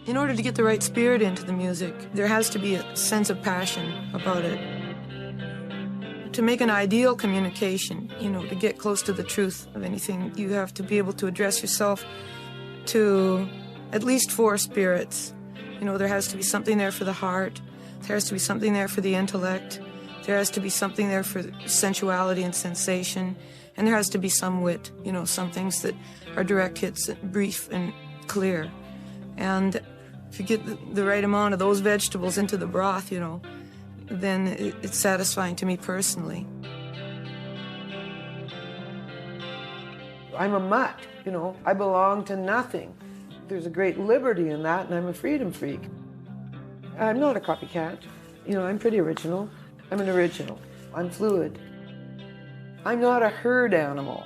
In order to get the right spirit into the music, there has to be a sense of passion about it. To make an ideal communication, to get close to the truth of anything, you have to be able to address yourself to at least four spirits. There has to be something there for the heart, there has to be something there for the intellect, there has to be something there for sensuality and sensation, and there has to be some wit, some things that are direct hits, brief and clear. And if you get the right amount of those vegetables into the broth, then it's satisfying to me personally. I'm a mutt, I belong to nothing. There's a great liberty in that, and I'm a freedom freak. I'm not a copycat. I'm pretty original. I'm an original. I'm fluid. I'm not a herd animal.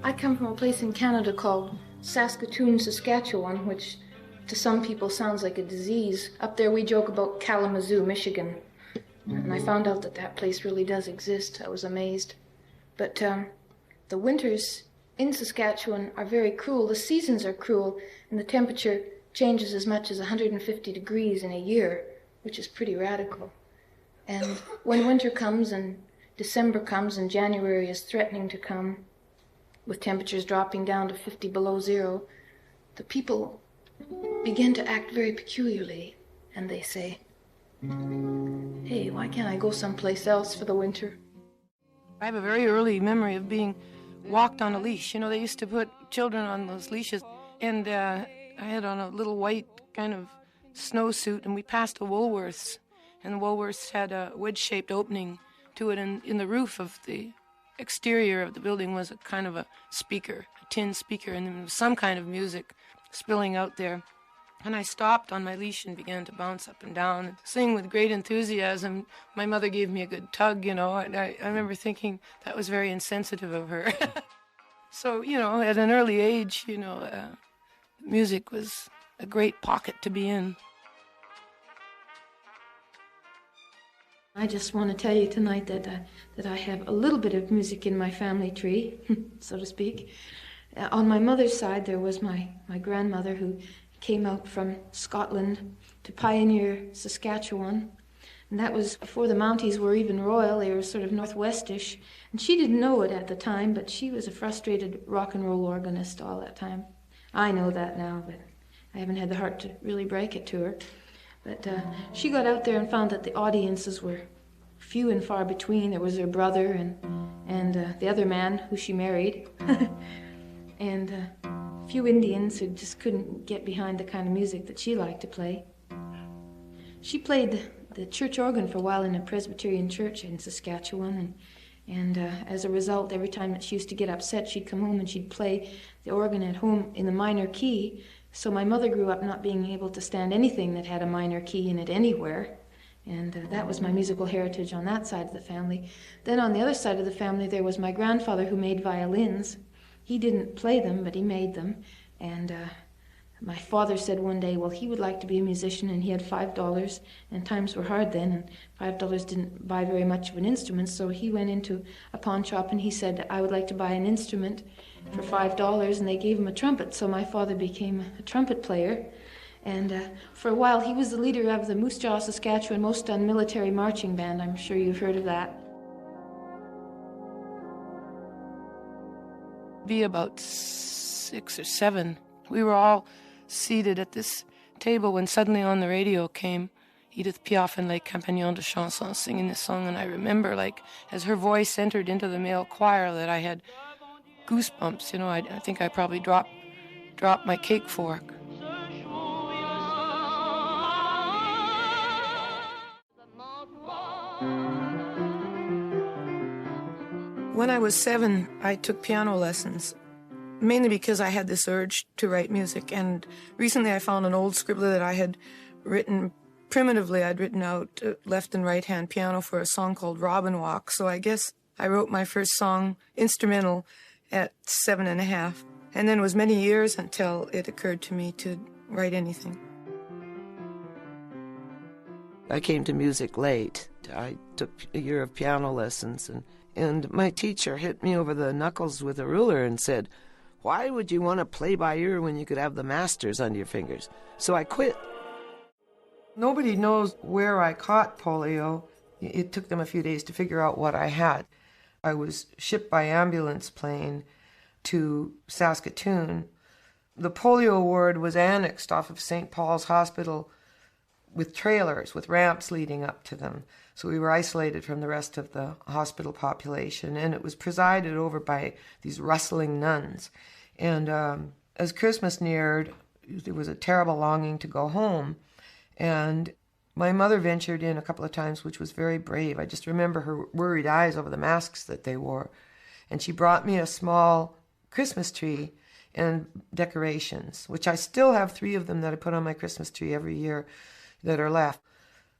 I come from a place in Canada called Saskatoon, Saskatchewan, which to some people sounds like a disease. Up there we joke about Kalamazoo, Michigan. And I found out that place really does exist. I was amazed. But the winters in Saskatchewan are very cruel. The seasons are cruel, and the temperature changes as much as 150 degrees in a year, which is pretty radical. And when winter comes and December comes and January is threatening to come, with temperatures dropping down to 50 below zero, the people begin to act very peculiarly, and they say, "Hey, why can't I go someplace else for the winter?" I have a very early memory of being walked on a leash. They used to put children on those leashes, and I had on a little white kind of snowsuit, and we passed a Woolworths, and the Woolworths had a wedge-shaped opening to it, and in the roof of the exterior of the building was a kind of a speaker, a tin speaker, and there was some kind of music spilling out there. And I stopped on my leash and began to bounce up and down and sing with great enthusiasm. My mother gave me a good tug, and I remember thinking that was very insensitive of her. So, at an early age, music was a great pocket to be in. I just want to tell you tonight that I have a little bit of music in my family tree, so to speak. On my mother's side, there was my grandmother who came out from Scotland to pioneer Saskatchewan. And that was before the Mounties were even royal. They were sort of northwestish. And she didn't know it at the time, but she was a frustrated rock and roll organist all that time. I know that now, but I haven't had the heart to really break it to her. But she got out there and found that the audiences were few and far between. There was her brother and the other man who she married, and a few Indians who just couldn't get behind the kind of music that she liked to play. She played the church organ for a while in a Presbyterian church in Saskatchewan, and as a result, every time that she used to get upset, she'd come home and she'd play the organ at home in the minor key. So my mother grew up not being able to stand anything that had a minor key in it anywhere. And that was my musical heritage on that side of the family. Then on the other side of the family, there was my grandfather who made violins. He didn't play them, but he made them. And my father said one day, well, he would like to be a musician, and he had $5, and times were hard then, and $5 didn't buy very much of an instrument, so he went into a pawn shop and he said, I would like to buy an instrument for $5, and they gave him a trumpet, so my father became a trumpet player. And for a while, he was the leader of the Moose Jaw, Saskatchewan Most Done Military Marching Band. I'm sure you've heard of that. Be about 6 or 7. We were all seated at this table when suddenly on the radio came Edith Piaf and Les Compagnons de Chanson singing this song, and I remember, as her voice entered into the male choir, that I had goosebumps. I think I probably dropped my cake fork. When I was 7, I took piano lessons, mainly because I had this urge to write music. And recently I found an old scribbler that I had written primitively. I'd written out left and right hand piano for a song called Robin Walk. So I guess I wrote my first song instrumental at 7.5. And then it was many years until it occurred to me to write anything. I came to music late. I took a year of piano lessons, and my teacher hit me over the knuckles with a ruler and said, Why would you want to play by ear when you could have the masters under your fingers? So I quit. Nobody knows where I caught polio. It took them a few days to figure out what I had. I was shipped by ambulance plane to Saskatoon. The polio ward was annexed off of St. Paul's Hospital with trailers, with ramps leading up to them. So we were isolated from the rest of the hospital population, and it was presided over by these rustling nuns. And as Christmas neared, there was a terrible longing to go home. And my mother ventured in a couple of times, which was very brave. I just remember her worried eyes over the masks that they wore. And she brought me a small Christmas tree and decorations, which I still have 3 of them that I put on my Christmas tree every year that are left.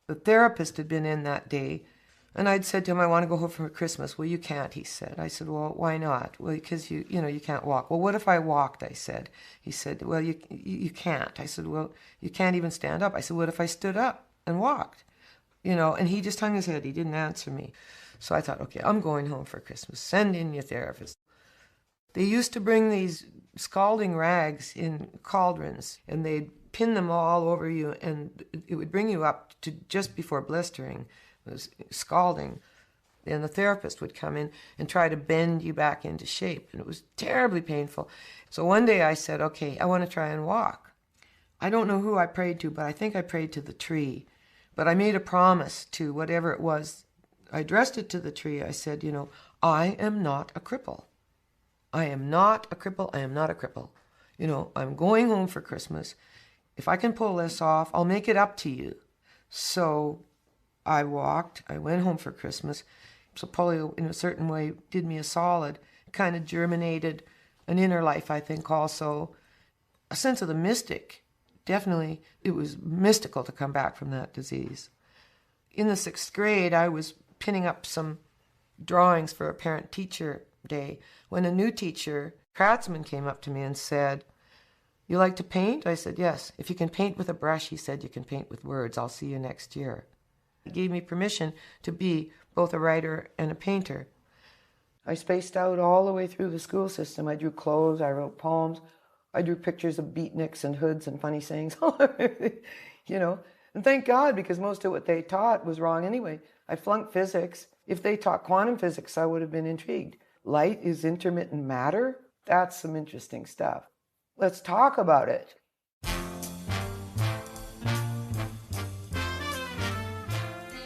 The therapist had been in that day, and I'd said to him, I want to go home for Christmas. Well, you can't, he said. I said, well, why not? Well, because you can't walk. Well, what if I walked, I said. He said, well, you can't. I said, well, you can't even stand up. I said, what if I stood up and walked? And he just hung his head. He didn't answer me. So I thought, okay, I'm going home for Christmas. Send in your therapist. They used to bring these scalding rags in cauldrons, and they'd pin them all over you, and it would bring you up to just before blistering. It was scalding. And the therapist would come in and try to bend you back into shape, and it was terribly painful. So one day I said, okay, I want to try and walk. I don't know who I prayed to, but I think I prayed to the tree. But I made a promise to whatever it was. I addressed it to the tree. I said, I am not a cripple. I am not a cripple. I am not a cripple. I'm going home for Christmas. If I can pull this off, I'll make it up to you. So I walked. I went home for Christmas. So polio, in a certain way, did me a solid. It kind of germinated an inner life, I think, also. A sense of the mystic. Definitely, it was mystical to come back from that disease. In the 6th grade, I was pinning up some drawings for a parent-teacher day when a new teacher, Kratzman, came up to me and said, you like to paint? I said, yes. If you can paint with a brush, he said, you can paint with words. I'll see you next year. He gave me permission to be both a writer and a painter. I spaced out all the way through the school system. I drew clothes, I wrote poems, I drew pictures of beatniks and hoods and funny sayings, And thank God, because most of what they taught was wrong anyway. I flunked physics. If they taught quantum physics, I would have been intrigued. Light is intermittent matter? That's some interesting stuff. Let's talk about it.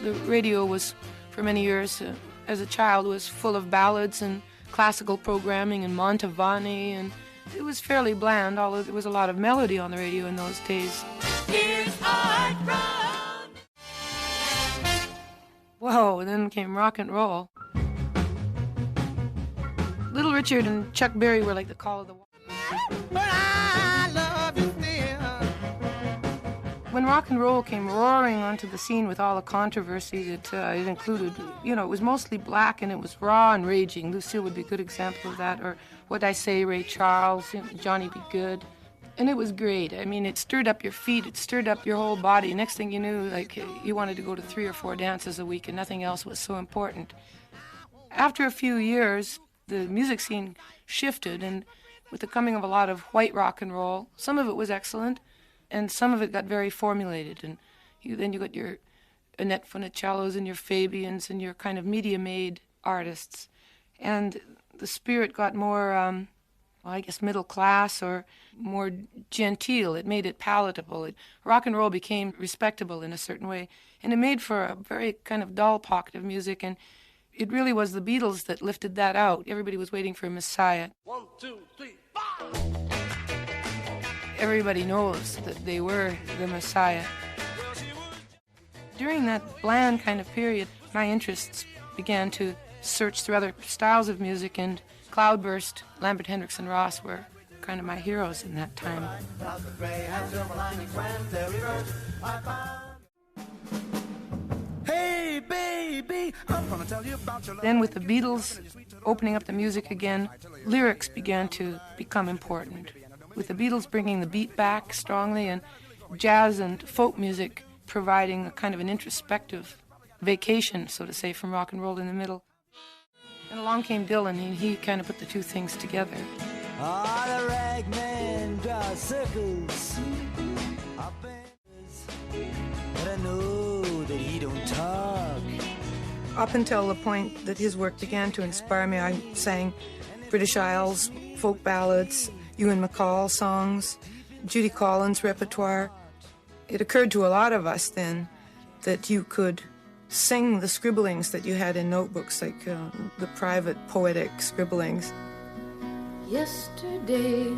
The radio was, for many years, as a child, was full of ballads and classical programming and Mantovani, and it was fairly bland, although there was a lot of melody on the radio in those days. Here's Art Brown. Whoa, and then came rock and roll. Little Richard and Chuck Berry were like the call of the wild. But I love you still. When rock and roll came roaring onto the scene with all the controversy that it included, it was mostly black and it was raw and raging. Lucille would be a good example of that, or What I Say, Ray Charles, Johnny B. Goode. And it was great. I mean, it stirred up your feet, it stirred up your whole body. Next thing you knew, you wanted to go to 3 or 4 dances a week and nothing else was so important. After a few years, the music scene shifted, and with the coming of a lot of white rock and roll, some of it was excellent, and some of it got very formulated. And then you got your Annette Funicellos and your Fabians and your kind of media-made artists. And the spirit got more, middle class or more genteel. It made it palatable. Rock and roll became respectable in a certain way, and it made for a very kind of dull pocket of music, and it really was the Beatles that lifted that out. Everybody was waiting for a Messiah. 1, 2, 3, 4. Everybody knows that they were the Messiah. During that bland kind of period, my interests began to search through other styles of music, and Cloudburst, Lambert Hendrickson Ross were kind of my heroes in that time. Hey, baby, I'm gonna tell you about your love. Then with the Beatles opening up the music again, lyrics began to become important. With the Beatles bringing the beat back strongly, and jazz and folk music providing a kind of an introspective vacation, so to say, from rock and roll in the middle. And along came Dylan, and he kind of put the two things together. Ah, the ragman draws circles up but I know that he don't talk. Up until the point that his work began to inspire me, I sang British Isles, folk ballads, Ewan MacColl songs, Judy Collins repertoire. It occurred to a lot of us then that you could sing the scribblings that you had in notebooks, like the private poetic scribblings. Yesterday,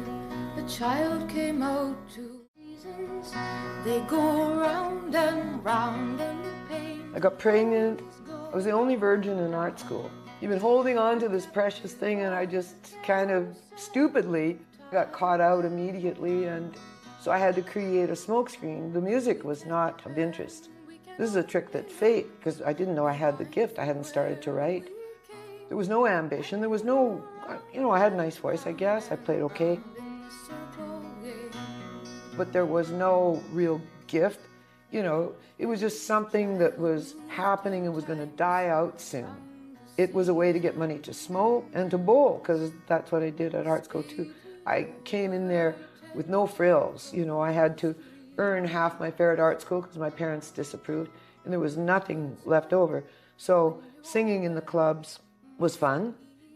a child came out to seasons. They go round and round in the pain. I got pregnant. I was the only virgin in art school. You've been holding on to this precious thing, and I just kind of stupidly got caught out immediately, and so I had to create a smokescreen. The music was not of interest. This is a trick that fate, because I didn't know I had the gift. I hadn't started to write. There was no ambition. There was no, I had a nice voice, I guess. I played okay. But there was no real gift. It was just something that was happening and was going to die out soon. It was a way to get money to smoke and to bowl, because that's what I did at art school too. I came in there with no frills. I had to earn half my fare at art school because my parents disapproved, and there was nothing left over. So singing in the clubs was fun,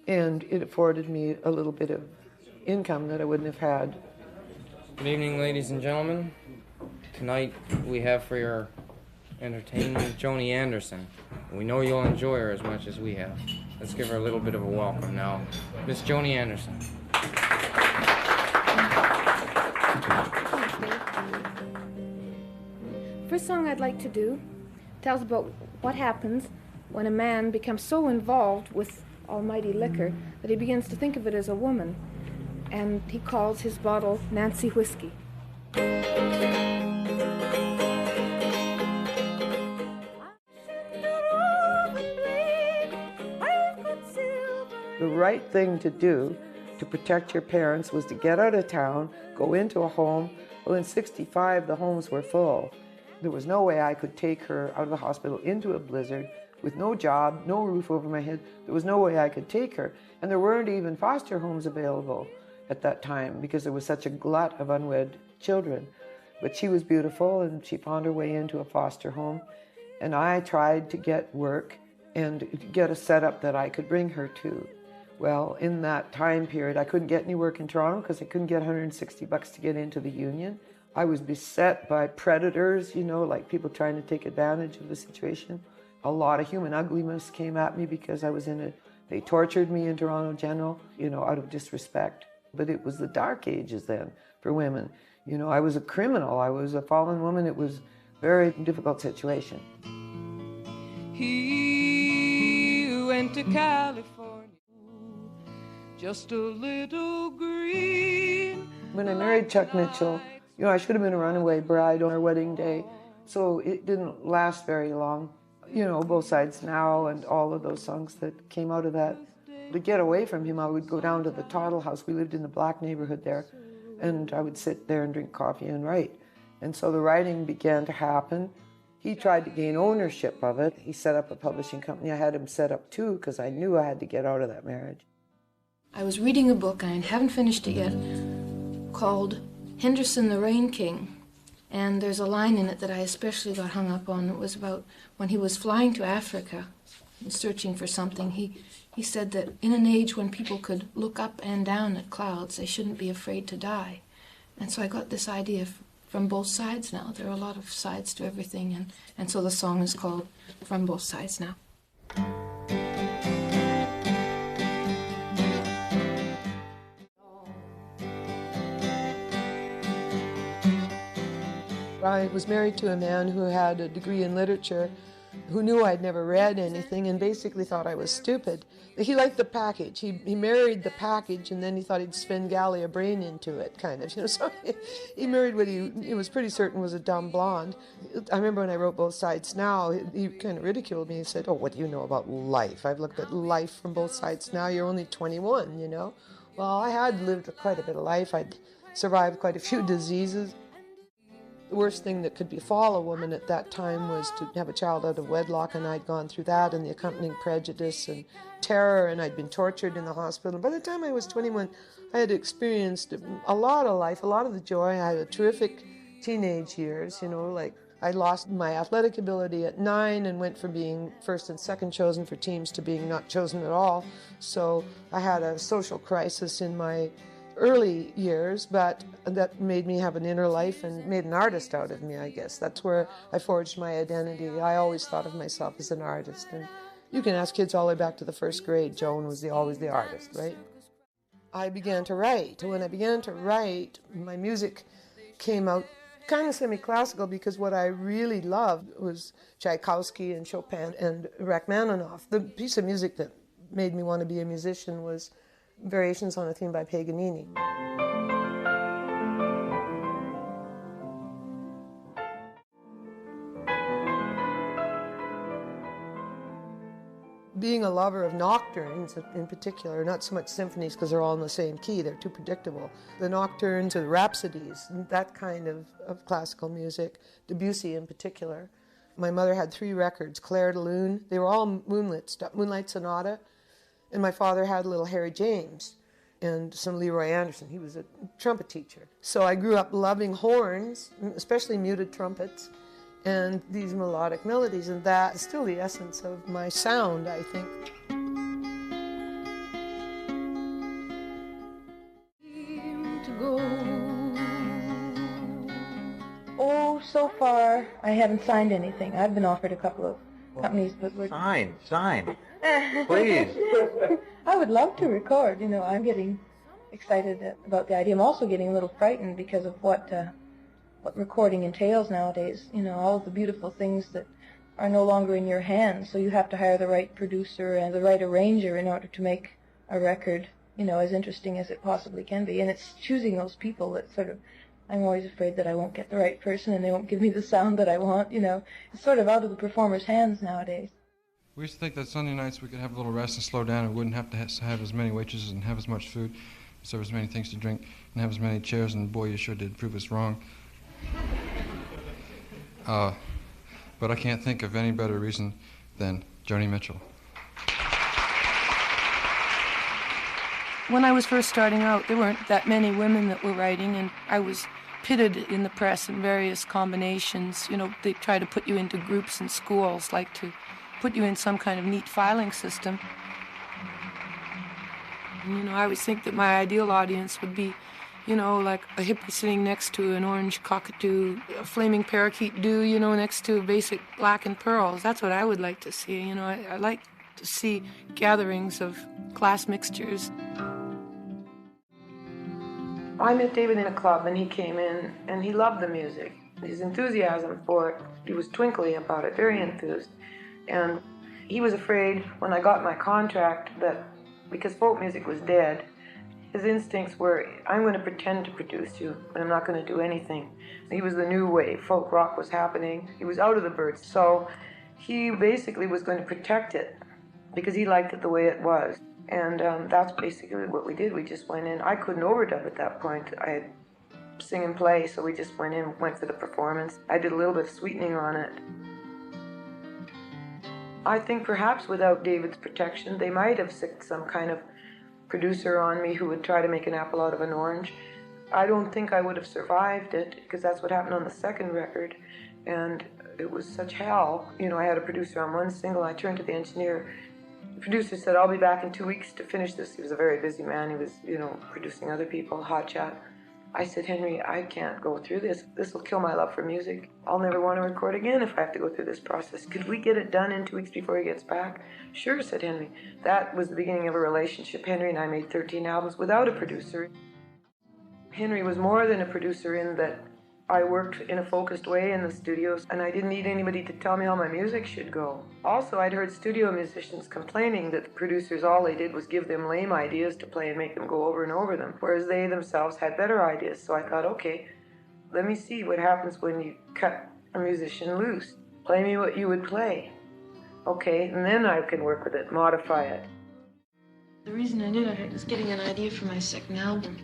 and it afforded me a little bit of income that I wouldn't have had. Good evening, ladies and gentlemen. Tonight we have for your entertainment Joni Anderson. We know you'll enjoy her as much as we have. Let's give her a little bit of a welcome now. Miss Joni Anderson. First song I'd like to do tells about what happens when a man becomes so involved with almighty liquor that he begins to think of it as a woman, and he calls his bottle Nancy Whiskey. The right thing to do to protect your parents was to get out of town, go into a home. Well, in '65, the homes were full. There was no way I could take her out of the hospital into a blizzard with no job, no roof over my head. There was no way I could take her. And there weren't even foster homes available at that time because there was such a glut of unwed children. But she was beautiful, and she found her way into a foster home. And I tried to get work and get a setup that I could bring her to. Well, in that time period, I couldn't get any work in Toronto because I couldn't get $160 to get into the union. I was beset by predators, like people trying to take advantage of the situation. A lot of human ugliness came at me because I was they tortured me in Toronto General, out of disrespect. But it was the dark ages then for women. I was a criminal. I was a fallen woman. It was a very difficult situation. He went to California, just a little green. When I married Chuck Mitchell, I should have been a runaway bride on our wedding day, so it didn't last very long. Both Sides Now and all of those songs that came out of that. To get away from him, I would go down to the Tottle House. We lived in the black neighborhood there, and I would sit there and drink coffee and write. And so the writing began to happen. He tried to gain ownership of it. He set up a publishing company. I had him set up too because I knew I had to get out of that marriage. I was reading a book, and I haven't finished it yet, called Henderson the Rain King. And there's a line in it that I especially got hung up on. It was about when he was flying to Africa and searching for something. He said that in an age when people could look up and down at clouds, they shouldn't be afraid to die. And so I got this idea from both sides now. There are a lot of sides to everything, and so the song is called From Both Sides Now. I was married to a man who had a degree in literature, who knew I'd never read anything and basically thought I was stupid. He liked the package. He married the package, and then he thought he'd Svengali a brain into it, kind of. So he married what he was pretty certain was a dumb blonde. I remember when I wrote Both Sides Now, he kind of ridiculed me. He said, "Oh, what do you know about life? I've looked at life from both sides now. You're only 21, Well, I had lived quite a bit of life. I'd survived quite a few diseases. The worst thing that could befall a woman at that time was to have a child out of wedlock, and I'd gone through that and the accompanying prejudice and terror, and I'd been tortured in the hospital. By the time I was 21, I had experienced a lot of life, a lot of the joy. I had a terrific teenage years, like I lost my athletic ability at 9 and went from being first and second chosen for teams to being not chosen at all. So I had a social crisis in my early years, but that made me have an inner life and made an artist out of me, I guess. That's where I forged my identity. I always thought of myself as an artist. And you can ask kids all the way back to the first grade. Joan was always the artist, right? I began to write. When I began to write, my music came out kind of semi-classical, because what I really loved was Tchaikovsky and Chopin and Rachmaninoff. The piece of music that made me want to be a musician was Variations on a Theme by Paganini. Being a lover of nocturnes in particular, not so much symphonies because they're all in the same key, they're too predictable. The nocturnes or the rhapsodies, that kind of classical music, Debussy in particular. My mother had 3 records, Clair de Lune, they were all Moonlight Sonata, and my father had a little Harry James and some Leroy Anderson. He was a trumpet teacher. So I grew up loving horns, especially muted trumpets, and these melodic melodies, and that is still the essence of my sound, I think. Oh, so far I haven't signed anything. I've been offered a couple of companies, but we're... Sign, please. I would love to record. I'm getting excited about the idea. I'm also getting a little frightened because of what recording entails nowadays. All of the beautiful things that are no longer in your hands. So you have to hire the right producer and the right arranger in order to make a record, as interesting as it possibly can be. And it's choosing those people that sort of, I'm always afraid that I won't get the right person and they won't give me the sound that I want. It's sort of out of the performer's hands nowadays. We used to think that Sunday nights we could have a little rest and slow down and wouldn't have to have as many waitresses and have as much food, serve as many things to drink, and have as many chairs, and boy, you sure did prove us wrong. But I can't think of any better reason than Joni Mitchell. When I was first starting out, there weren't that many women that were writing, and I was pitted in the press in various combinations. They try to put you into groups in schools, like to put you in some kind of neat filing system. And, I always think that my ideal audience would be, like a hippie sitting next to an orange cockatoo, a flaming parakeet doo, next to a basic black and pearls. That's what I would like to see. I like to see gatherings of class mixtures. I met David in a club, and he came in, and he loved the music. His enthusiasm for it, he was twinkly about it, very enthused. And he was afraid when I got my contract that because folk music was dead, his instincts were, I'm going to pretend to produce you, but I'm not going to do anything. He was the new wave. Folk rock was happening. He was out of the birds. So he basically was going to protect it because he liked it the way it was. And that's basically what we did. We just went in. I couldn't overdub at that point. I had sing and play, so we just went in, went for the performance. I did a little bit of sweetening on it. I think perhaps without David's protection, they might have sicked some kind of producer on me who would try to make an apple out of an orange. I don't think I would have survived it, because that's what happened on the second record, and it was such hell. I had a producer on one single. I turned to the engineer. The producer said, I'll be back in 2 weeks to finish this. He was a very busy man. He was, producing other people, hot chat. I said, Henry, I can't go through this. This will kill my love for music. I'll never want to record again if I have to go through this process. Could we get it done in 2 weeks before he gets back? Sure, said Henry. That was the beginning of a relationship. Henry and I made 13 albums without a producer. Henry was more than a producer in that I worked in a focused way in the studios, and I didn't need anybody to tell me how my music should go. Also, I'd heard studio musicians complaining that the producers, all they did was give them lame ideas to play and make them go over and over them, whereas they themselves had better ideas. So I thought, okay, let me see what happens when you cut a musician loose. Play me what you would play. Okay, and then I can work with it, modify it. The reason I did it, I was getting an idea for my second album.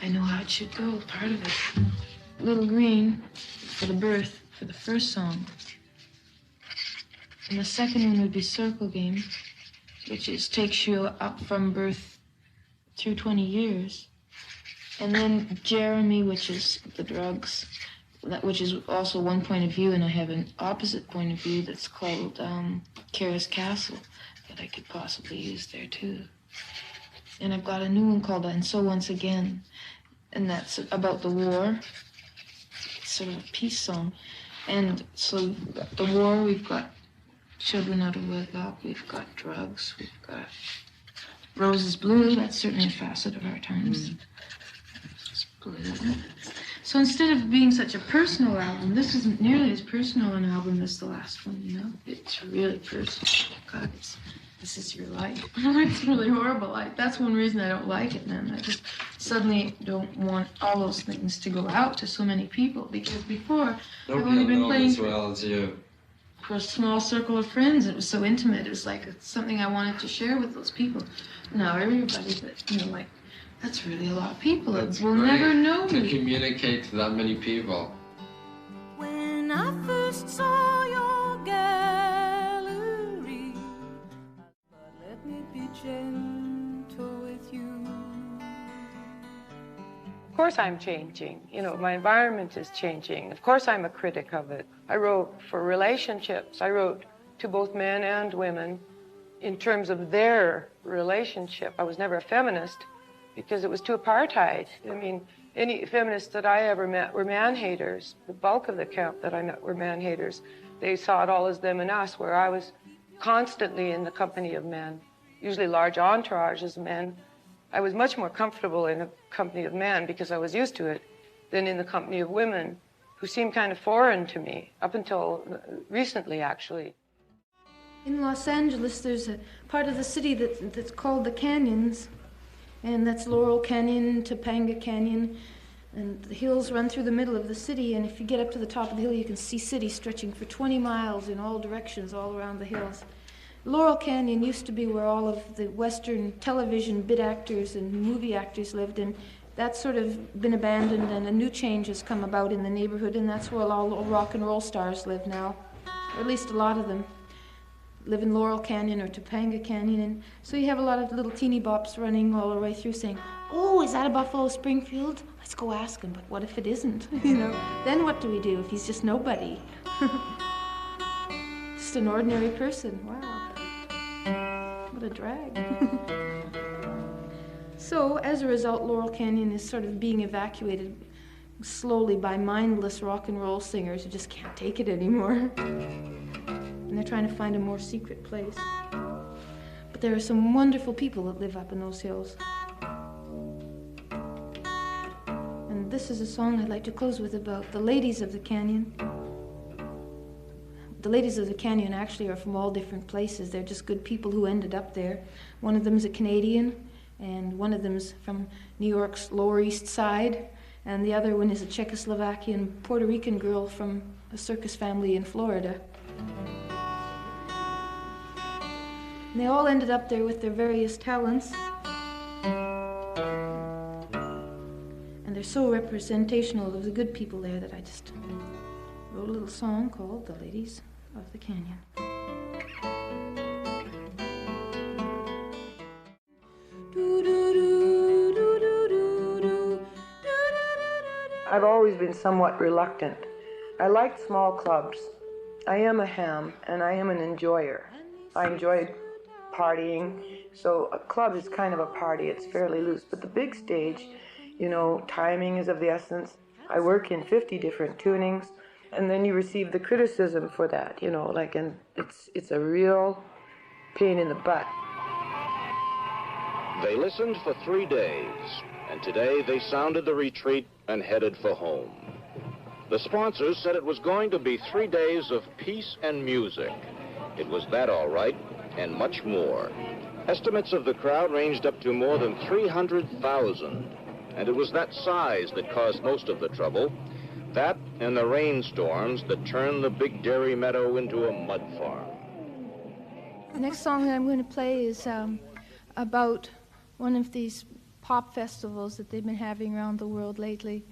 I know how it should go, part of it. Little Green for the birth, for the first song. And the second one would be Circle Game, which takes you up from birth through 20 years. And then Jeremy, which is the drugs, which is also one point of view, and I have an opposite point of view that's called Kara's Castle that I could possibly use there too. And I've got a new one called And So Once Again, and that's about the war. It's sort of a peace song. And so we've got the war, we've got Children Out of Wedlock, we've got drugs, we've got Rose is Blue, that's certainly a facet of our times. It's blue. So instead of being such a personal album, this isn't nearly as personal an album as the last one, you know? It's really personal. God, this is your life. It's really horrible. That's one reason I don't like it, man. I just suddenly don't want all those things to go out to so many people, because before, I've only been playing as well as you. For a small circle of friends. It was so intimate. It was like it's something I wanted to share with those people. Now everybody, but you know, like, that's really a lot of people. It will never know to me. communicate to that many people. When I first saw your gallery, but let me be gentle with you. Of course I'm changing. You know, my environment is changing. Of course I'm a critic of it. I wrote for relationships. I wrote to both men and women in terms of their relationship. I was never a feminist because it was too apartheid. I mean, any feminists that I ever met were man-haters. The bulk of the camp that I met were man-haters. They saw it all as them and us, where I was constantly in the company of men, usually large entourages of men. I was much more comfortable in a company of men because I was used to it than in the company of women who seemed kind of foreign to me, up until recently, actually. In Los Angeles, there's a part of the city that's called the Canyons, and that's Laurel Canyon, Topanga Canyon, and the hills run through the middle of the city, and if you get up to the top of the hill, you can see cities stretching for 20 miles in all directions all around the hills. Laurel Canyon used to be where all of the Western television bit actors and movie actors lived, and that's sort of been abandoned, and a new change has come about in the neighborhood, and that's where all the rock and roll stars live now, or at least a lot of them live in Laurel Canyon or Topanga Canyon. And so you have a lot of little teeny bops running all the way through saying, oh, is that a Buffalo Springfield? Let's go ask him, but what if it isn't? You know, then what do we do if he's just nobody? Just an ordinary person. Wow. What a drag. So as a result, Laurel Canyon is sort of being evacuated slowly by mindless rock and roll singers who just can't take it anymore. And they're trying to find a more secret place. But there are some wonderful people that live up in those hills. And this is a song I'd like to close with about the ladies of the canyon. The ladies of the canyon actually are from all different places. They're just good people who ended up there. One of them is a Canadian, and one of them is from New York's Lower East Side, and the other one is a Czechoslovakian Puerto Rican girl from a circus family in Florida. And they all ended up there with their various talents. And they're so representational of the good people there that I just wrote a little song called The Ladies of the Canyon. I've always been somewhat reluctant. I like small clubs. I am a ham, and I am an enjoyer. I enjoyed partying, so a club is kind of a party. It's fairly loose. But the big stage, you know, timing is of the essence. I work in 50 different tunings, and then you receive the criticism for that, you know, like, and it's a real pain in the butt. They listened for 3 days, and today they sounded the retreat and headed for home. The sponsors said it was going to be 3 days of peace and music. It was that all right, and much more. Estimates of the crowd ranged up to more than 300,000, and it was that size that caused most of the trouble. That and the rainstorms that turned the big dairy meadow into a mud farm. The next song that I'm going to play is about one of these pop festivals that they've been having around the world lately.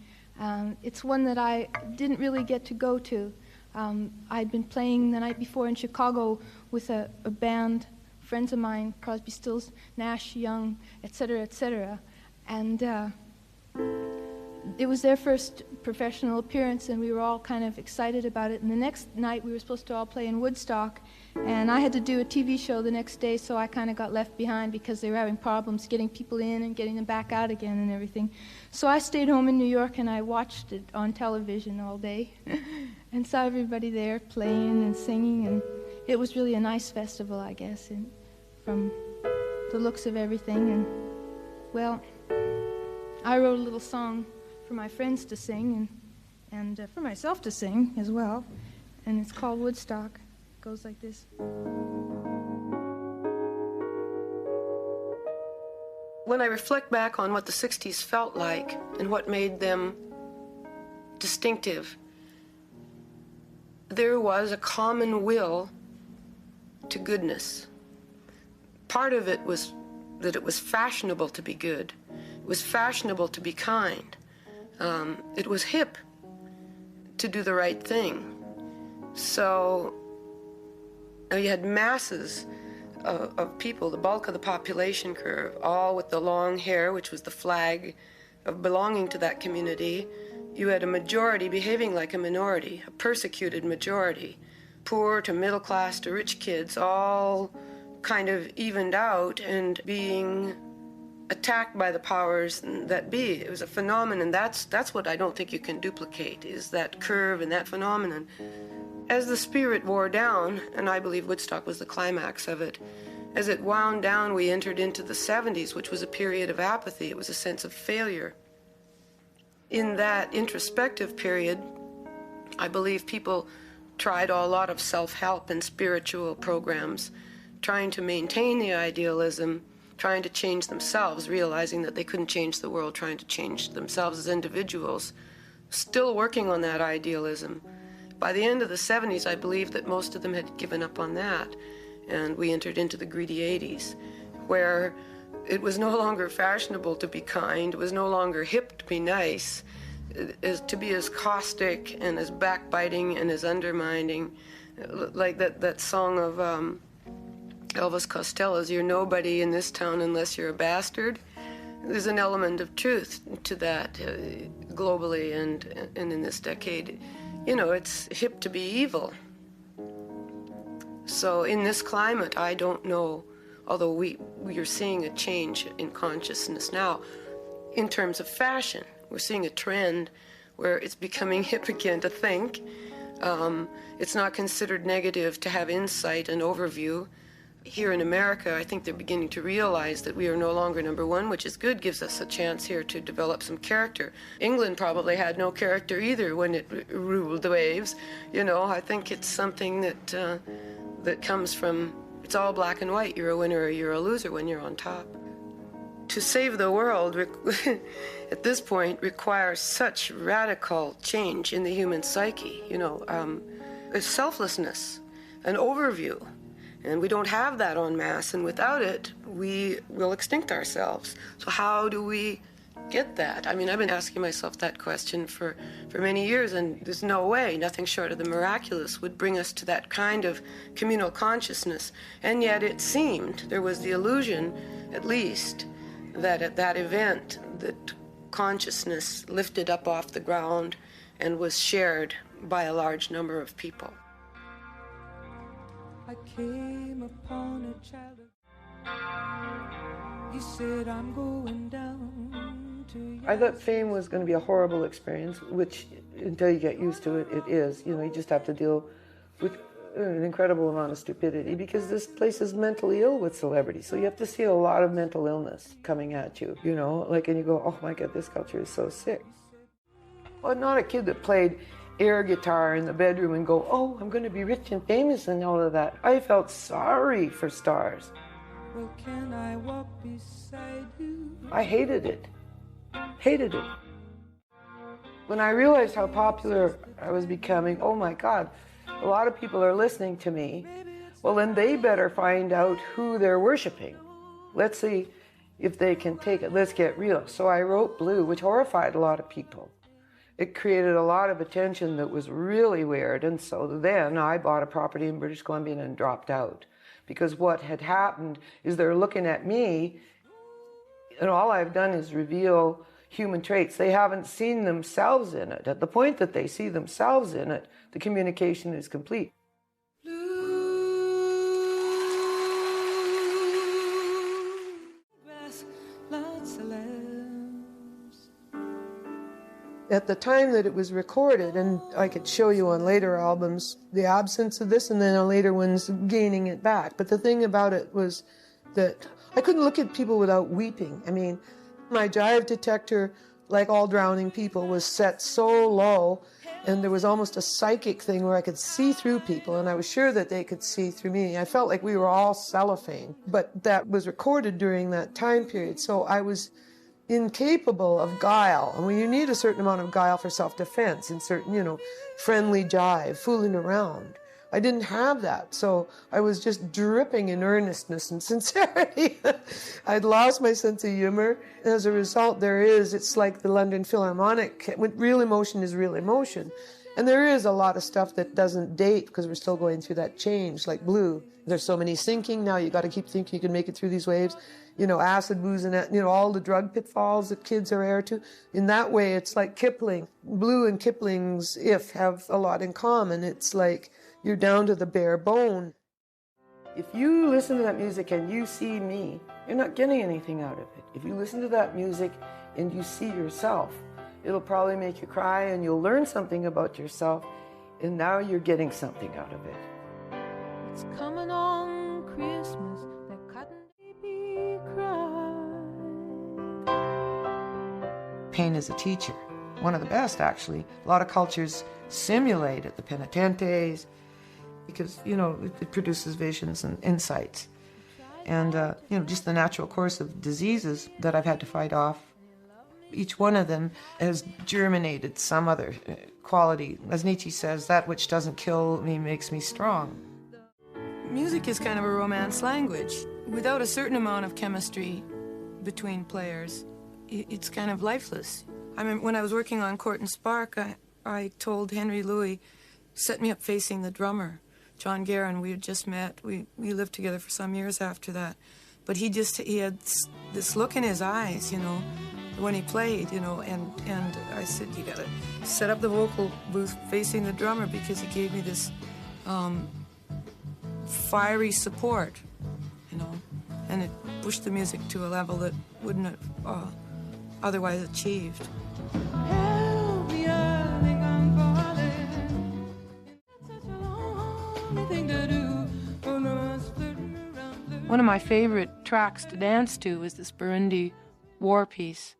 It's one that I didn't really get to go to. I'd been playing the night before in Chicago with a band, friends of mine, Crosby, Stills, Nash, Young, etc., and it was their first professional appearance, and we were all kind of excited about it. And the next night we were supposed to all play in Woodstock, and I had to do a TV show the next day, so I kind of got left behind because they were having problems getting people in and getting them back out again and everything. So I stayed home in New York and I watched it on television all day and saw everybody there playing and singing, and it was really a nice festival, I guess, and from the looks of everything. And well, I wrote a little song for my friends to sing and for myself to sing as well, and it's called Woodstock. It goes like this. When I reflect back on what the 60s felt like and what made them distinctive, there was a common will to goodness. Part of it was that it was fashionable to be good. It was fashionable to be kind. It was hip to do the right thing. So you had masses of people, the bulk of the population curve, all with the long hair, which was the flag of belonging to that community. You had a majority behaving like a minority, a persecuted majority, poor to middle class to rich kids, all kind of evened out and being attacked by the powers that be. It was a phenomenon. That's what I don't think you can duplicate, is that curve and that phenomenon. As the spirit wore down, and I believe Woodstock was the climax of it, as it wound down, we entered into the 70s, which was a period of apathy. It was a sense of failure. In that introspective period, I believe people tried a lot of self-help and spiritual programs, trying to maintain the idealism, trying to change themselves, realizing that they couldn't change the world, trying to change themselves as individuals, still working on that idealism. By the end of the 70s, I believe that most of them had given up on that, and we entered into the greedy 80s, where it was no longer fashionable to be kind, it was no longer hip to be nice, to be as caustic and as backbiting and as undermining, like that song of Elvis Costello's, "You're nobody in this town unless you're a bastard." There's an element of truth to that globally and in this decade. You know, it's hip to be evil. So in this climate, I don't know, although we are seeing a change in consciousness now, in terms of fashion. We're seeing a trend where it's becoming hip again to think. It's not considered negative to have insight and overview. Here in America, I think they're beginning to realize that we are no longer number one, which is good, gives us a chance here to develop some character. England probably had no character either when it ruled the waves. You know, I think it's something that comes from, it's all black and white. You're a winner or you're a loser when you're on top. To save the world, at this point, requires such radical change in the human psyche. You know, it's selflessness, an overview. And we don't have that en masse, and without it, we will extinct ourselves. So how do we get that? I mean, I've been asking myself that question for many years, and there's no way, nothing short of the miraculous would bring us to that kind of communal consciousness. And yet it seemed, there was the illusion, at least, that at that event, that consciousness lifted up off the ground and was shared by a large number of people. I came upon a child. He said, "I'm going down to." I thought fame was going to be a horrible experience, which until you get used to it, it is. You know, you just have to deal with an incredible amount of stupidity because this place is mentally ill with celebrities. So you have to see a lot of mental illness coming at you, you know, like, and you go, oh my God, this culture is so sick. Well, not a kid that played air guitar in the bedroom and go, oh, I'm going to be rich and famous and all of that. I felt sorry for stars. Well, can I walk beside you? I hated it. Hated it. When I realized how popular I was becoming, oh my God, a lot of people are listening to me. Well, then they better find out who they're worshiping. Let's see if they can take it. Let's get real. So I wrote Blue, which horrified a lot of people. It created a lot of attention that was really weird, and so then I bought a property in British Columbia and dropped out. Because what had happened is they're looking at me, and all I've done is reveal human traits. They haven't seen themselves in it. At the point that they see themselves in it, the communication is complete. At the time that it was recorded, and I could show you on later albums the absence of this, and then on later ones gaining it back. But the thing about it was that I couldn't look at people without weeping. I mean, my jive detector, like all drowning people, was set so low, and there was almost a psychic thing where I could see through people, and I was sure that they could see through me. I felt like we were all cellophane, but that was recorded during that time period, so I was incapable of guile. And you need a certain amount of guile for self-defense and certain, friendly jive, fooling around. I didn't have that, so I was just dripping in earnestness and sincerity. I'd lost my sense of humor. As a result, it's like the London Philharmonic. Real emotion is real emotion. And there is a lot of stuff that doesn't date because we're still going through that change, like Blue. There's so many sinking now, you got to keep thinking you can make it through these waves. Acid, booze, and all the drug pitfalls that kids are heir to. In that way, it's like Kipling. Blue and Kipling's If have a lot in common. It's like you're down to the bare bone. If you listen to that music and you see me, you're not getting anything out of it. If you listen to that music and you see yourself, it'll probably make you cry and you'll learn something about yourself, and now you're getting something out of it. It's coming on Christmas, that cotton baby cry. Pain is a teacher. One of the best, actually. A lot of cultures simulate it, the penitentes, because, it produces visions and insights. And, just the natural course of diseases that I've had to fight off. Each one of them has germinated some other quality. As Nietzsche says, that which doesn't kill me makes me strong. Music is kind of a romance language. Without a certain amount of chemistry between players, it's kind of lifeless. I mean, when I was working on Court and Spark, I told Henry Louis, set me up facing the drummer, John Guerin. We had just met. We lived together for some years after that. But he had this look in his eyes, when he played, and I said, you gotta set up the vocal booth facing the drummer, because he gave me this fiery support, and it pushed the music to a level that wouldn't have otherwise achieved. Help me, I think I'm falling. It's such a lonely thing to do. Oh, no, I'm flirting around. One of my favorite tracks to dance to is this Burundi war piece.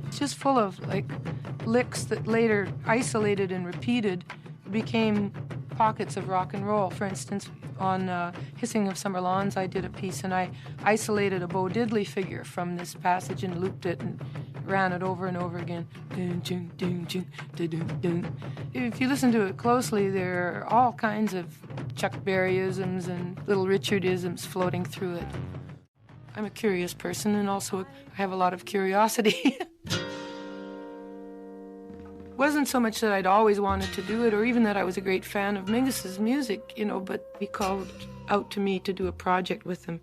It's just full of licks that later isolated and repeated became pockets of rock and roll. For instance, on Hissing of Summer Lawns, I did a piece and I isolated a Bo Diddley figure from this passage and looped it and ran it over and over again. If you listen to it closely, there are all kinds of Chuck Berry-isms and Little Richard-isms floating through it. I'm a curious person, and also I have a lot of curiosity. It wasn't so much that I'd always wanted to do it, or even that I was a great fan of Mingus's music, but he called out to me to do a project with him.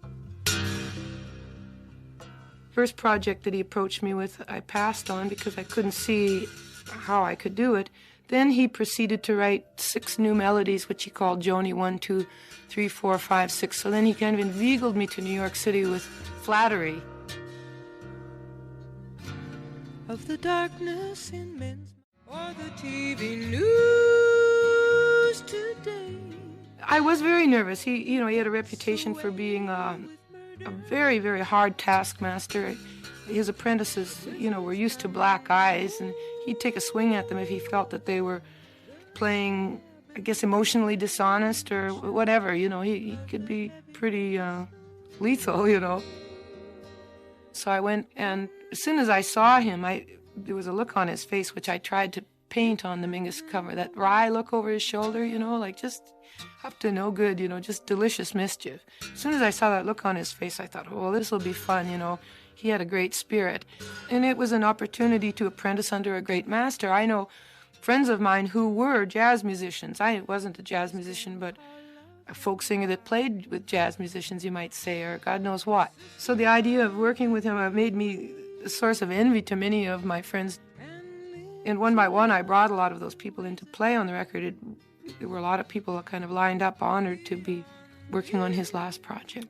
First project that he approached me with, I passed on because I couldn't see how I could do it. Then he proceeded to write 6 new melodies, which he called Joni 1, 2, 3, 4, 5, 6. So then he kind of inveigled me to New York City with flattery. Of the darkness in men's or the TV news today. I was very nervous. He had a reputation for being a very, very hard taskmaster. His apprentices, were used to black eyes, and he'd take a swing at them if he felt that they were playing, I guess, emotionally dishonest or whatever. He could be pretty lethal, So I went, and as soon as I saw him, there was a look on his face which I tried to paint on the Mingus cover, that wry look over his shoulder, just up to no good, just delicious mischief. As soon as I saw that look on his face, I thought, oh, well, this will be fun, He had a great spirit. And it was an opportunity to apprentice under a great master. I know friends of mine who were jazz musicians. I wasn't a jazz musician, but a folk singer that played with jazz musicians, you might say, or God knows what. So the idea of working with him made me a source of envy to many of my friends. And one by one, I brought a lot of those people into play on the record. There were a lot of people kind of lined up, honored to be working on his last project.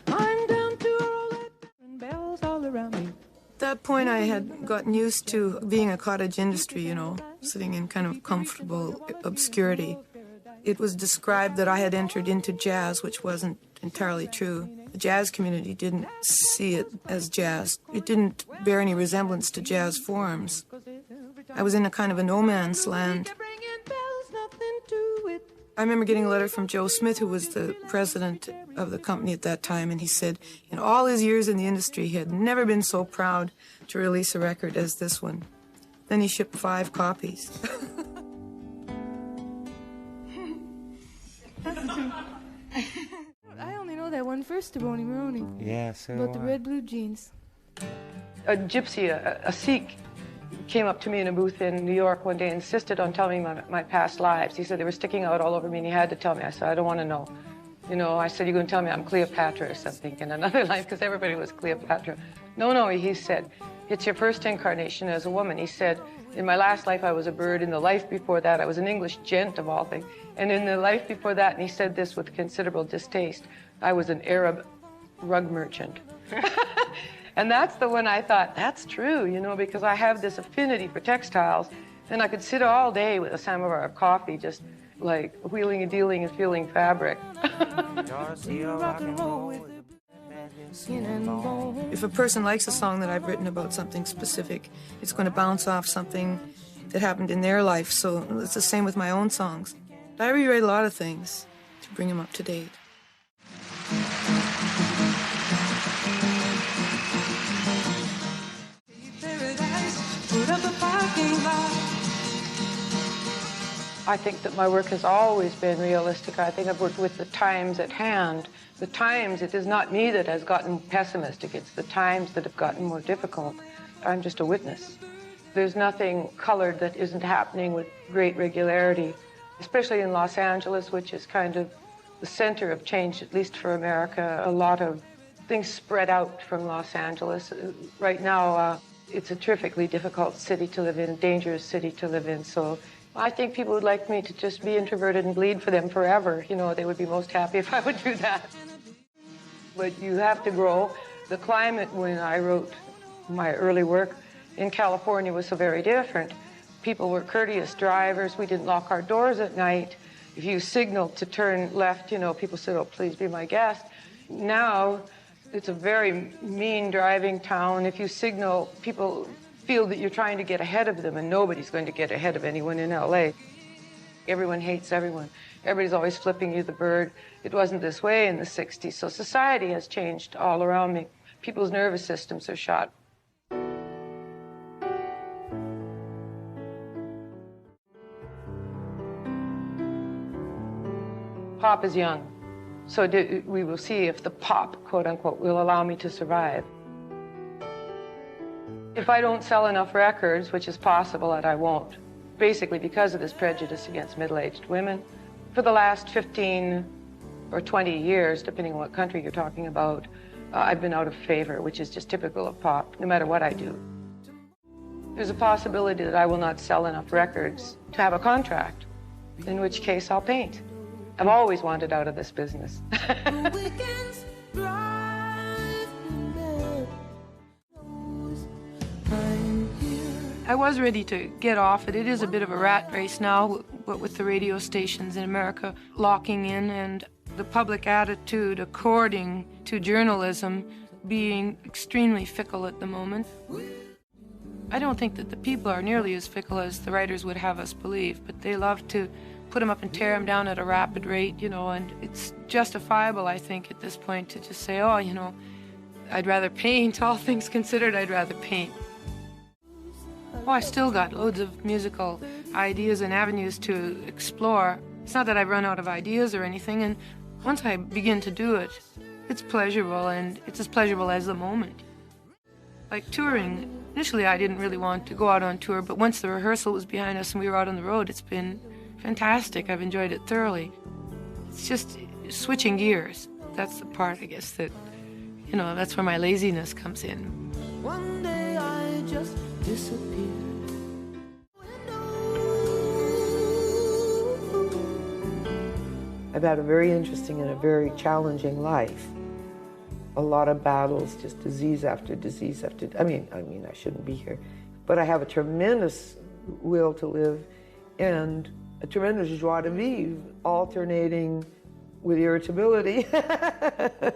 I'm down to roulette and bells all around me. At that point, I had gotten used to being a cottage industry, you know, sitting in kind of comfortable obscurity. It was described that I had entered into jazz, which wasn't entirely true. The jazz community didn't see it as jazz. It didn't bear any resemblance to jazz forms. I was in a kind of a no man's land. I remember getting a letter from Joe Smith, who was the president of the company at that time, and he said in all his years in the industry, he had never been so proud to release a record as this one. Then he shipped 5 copies. I only know that one verse to Boney Maroney. Yeah, so About the red blue jeans. A gypsy, a Sikh, came up to me in a booth in New York one day and insisted on telling me my past lives. He said they were sticking out all over me and he had to tell me. I said, I don't want to know. You know, I said, you're going to tell me I'm Cleopatra or something in another life, because everybody was Cleopatra. No, he said, it's your first incarnation as a woman. He said, in my last life I was a bird. In the life before that I was an English gent of all things. And in the life before that, and he said this with considerable distaste, I was an Arab rug merchant. And that's the one I thought, that's true, you know, because I have this affinity for textiles, and I could sit all day with a samovar of coffee, just like wheeling and dealing and feeling fabric. If a person likes a song that I've written about something specific, it's going to bounce off something that happened in their life, so it's the same with my own songs. I rewrite a lot of things to bring them up to date. I think that my work has always been realistic. I think I've worked with the times at hand. The times, it is not me that has gotten pessimistic. It's the times that have gotten more difficult. I'm just a witness. There's nothing colored that isn't happening with great regularity, especially in Los Angeles, which is kind of the center of change, at least for America. A lot of things spread out from Los Angeles. Right now, it's a terrifically difficult city to live in, a dangerous city to live in. So I think people would like me to just be introverted and bleed for them forever. You know, they would be most happy if I would do that. But you have to grow. The climate when I wrote my early work in California was so very different. People were courteous drivers. We didn't lock our doors at night. If you signaled to turn left, you know, people said, oh, please be my guest. Now, it's a very mean driving town. If you signal, people feel that you're trying to get ahead of them, and nobody's going to get ahead of anyone in LA. Everyone hates everyone. Everybody's always flipping you the bird. It wasn't this way in the 60s. So society has changed all around me. People's nervous systems are shot. Pop is young. So we will see if the pop, quote unquote, will allow me to survive. If I don't sell enough records, which is possible that I won't, basically because of this prejudice against middle-aged women, for the last 15 or 20 years, depending on what country you're talking about, I've been out of favor, which is just typical of pop, no matter what I do. There's a possibility that I will not sell enough records to have a contract, in which case I'll paint. I've always wanted out of this business. I was ready to get off it. It is a bit of a rat race now, what with the radio stations in America locking in and the public attitude according to journalism being extremely fickle at the moment. I don't think that the people are nearly as fickle as the writers would have us believe, but they love to put them up and tear them down at a rapid rate, you know, and it's justifiable, I think, at this point to just say, oh, you know, I'd rather paint, all things considered, I'd rather paint. Oh, I still got loads of musical ideas and avenues to explore. It's not that I've run out of ideas or anything, and once I begin to do it, it's pleasurable, and it's as pleasurable as the moment. Like touring, initially I didn't really want to go out on tour, but once the rehearsal was behind us and we were out on the road, it's been fantastic. I've enjoyed it thoroughly. It's just switching gears. That's the part, I guess, that, you know, that's where my laziness comes in. One day I just disappeared. I've had a very interesting and a very challenging life. A lot of battles, just disease after disease after, I mean, I shouldn't be here. But I have a tremendous will to live and a tremendous joie de vivre, alternating with irritability. I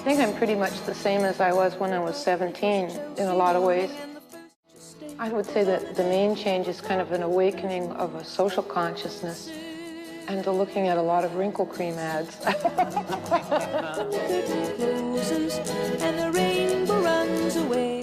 think I'm pretty much the same as I was when I was 17 in a lot of ways. I would say that the main change is kind of an awakening of a social consciousness and to looking at a lot of wrinkle cream ads. The curtain closes and the rainbow runs away.